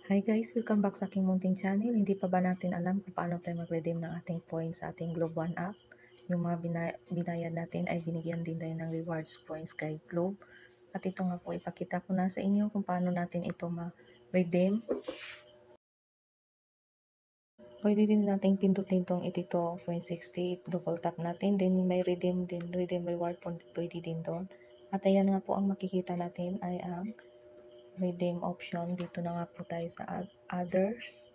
Hi guys! Welcome back sa aking munting channel. Hindi pa ba natin alam kung paano tayo mag-redeem ng ating points sa ating Globe One app? Yung mga binayad natin ay binigyan din tayo ng rewards points kay Globe. At ito nga po, ipakita ko na sa inyo kung paano natin ito ma-redeem. Pwede din natin pindutin itong itito 0.60, double tap natin, then may redeem din, redeem reward po pwede din doon. At ayan nga po, ang makikita natin ay ang redeem option. Dito na nga po tayo sa others.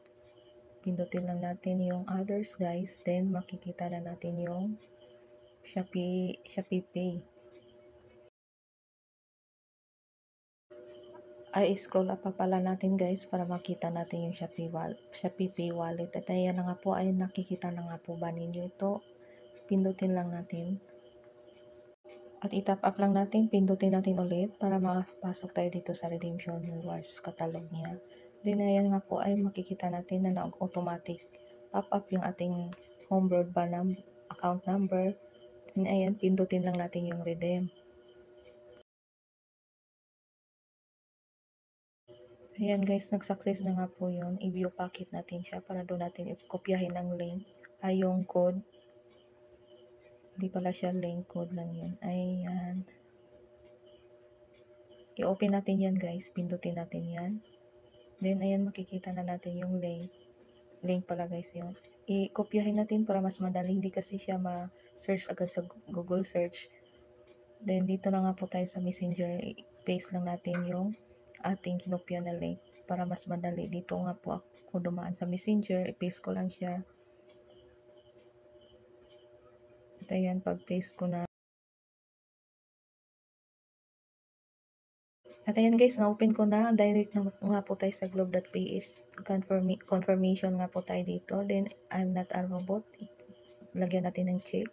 Pindutin lang natin yung others guys, then makikita na natin yung Shopee Pay. Ay scroll up pa pala natin guys para makita natin yung Shopee Pay wallet. At ayan na nga po, ay nakikita na nga po ba ninyo ito? Pindutin lang natin. At itap up lang natin, pindutin natin ulit para makapasok tayo dito sa redemption rewards catalog niya. Then ayan nga po, ay makikita natin na automatic pop up yung ating home broadband account number. Then ayan, pindutin lang natin yung redeem. Ayan guys, nag-success na nga po yun. I-view packet natin siya para doon natin i-kopyahin ng link. Ay yung code. Hindi pala siya link, code lang yun. Ayan. I-open natin yan guys. Pindutin natin yan. Then ayan, makikita na natin yung link. Link pala guys yun. I-kopyahin natin para mas madali. Hindi kasi siya ma-search agad sa Google search. Then dito na nga po tayo sa Messenger. I-paste lang natin yung ating kinopya na link para mas madali. Dito nga po ako dumaan sa Messenger. I-paste ko lang siya. At ayan, pag-paste ko na. At ayan guys, na-open ko na. Direct na nga po tayo sa globe.ph. Confirmation nga po tayo dito. Then, I'm not a robot. Lagyan natin ng check.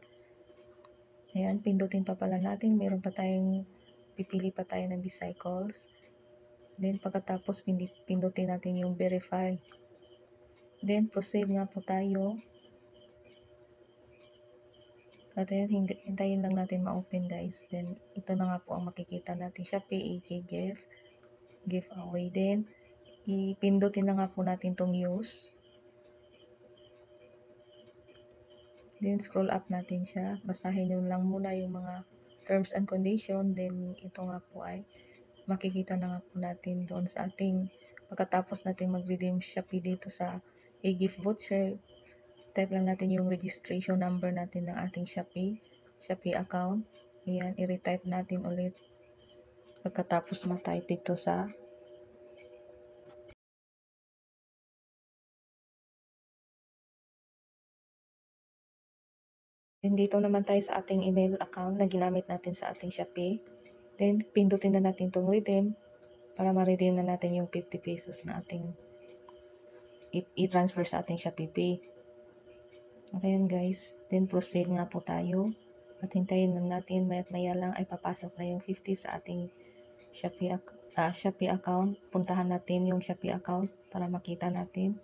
Ayan, pindutin pa pala natin. Meron pa tayong, pipili pa tayo ng bicycles. Then, pagkatapos, pindutin natin yung verify. Then, proceed nga po tayo. At ayan, hintayin lang natin ma-open guys. Then, ito na nga po ang makikita natin. Shopee EK giveaway din. Ipindutin na nga po natin tong use. Then, scroll up natin siya. Basahin nyo lang muna yung mga terms and condition. Then, ito nga po ay makikita na nga po natin doon sa ating, pagkatapos natin mag-redeem Shopee dito sa e-gift voucher, type lang natin yung registration number natin ng ating Shopee account. Ayan, i-retype natin ulit. Pagkatapos ma-type dito sa then dito naman tayo sa ating email account na ginamit natin sa ating Shopee. Then, pindutin na natin itong redeem para ma-redeem na natin yung 50 pesos na ating i-transfer sa ating Shopee Pay. At ayan guys, then proceed nga po tayo. At hintayin lang natin, maya lang ay papasok na yung 50 sa ating Shopee account. Puntahan natin yung Shopee account para makita natin.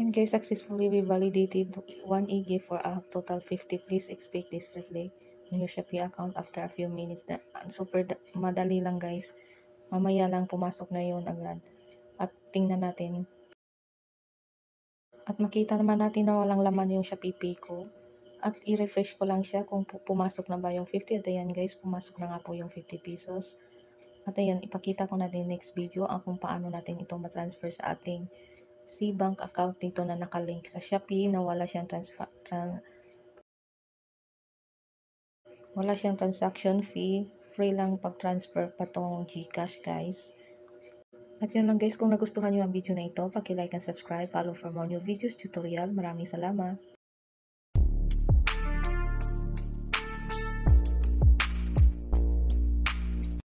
And guys, successfully we validated one e-gift for a total 50. Please expect this reflect in your Shopee account after a few minutes. Super madali lang guys. Mamaya lang pumasok na yun agad. At tingnan natin. At makita naman natin na walang laman yung Shopee Pay ko. At i-refresh ko lang siya kung pumasok na ba yung 50. At ayan guys, pumasok na nga po yung 50 pesos. At ayan, ipakita ko na din next video kung paano natin ito matransfer sa ating C-Bank account dito na nakalink sa Shopee na wala siyang transaction fee. Free lang pag-transfer patong GCash guys. At yun lang guys, kung nagustuhan nyo ang video na ito, paki-like and subscribe, follow for more new videos, tutorial. Maraming salamat.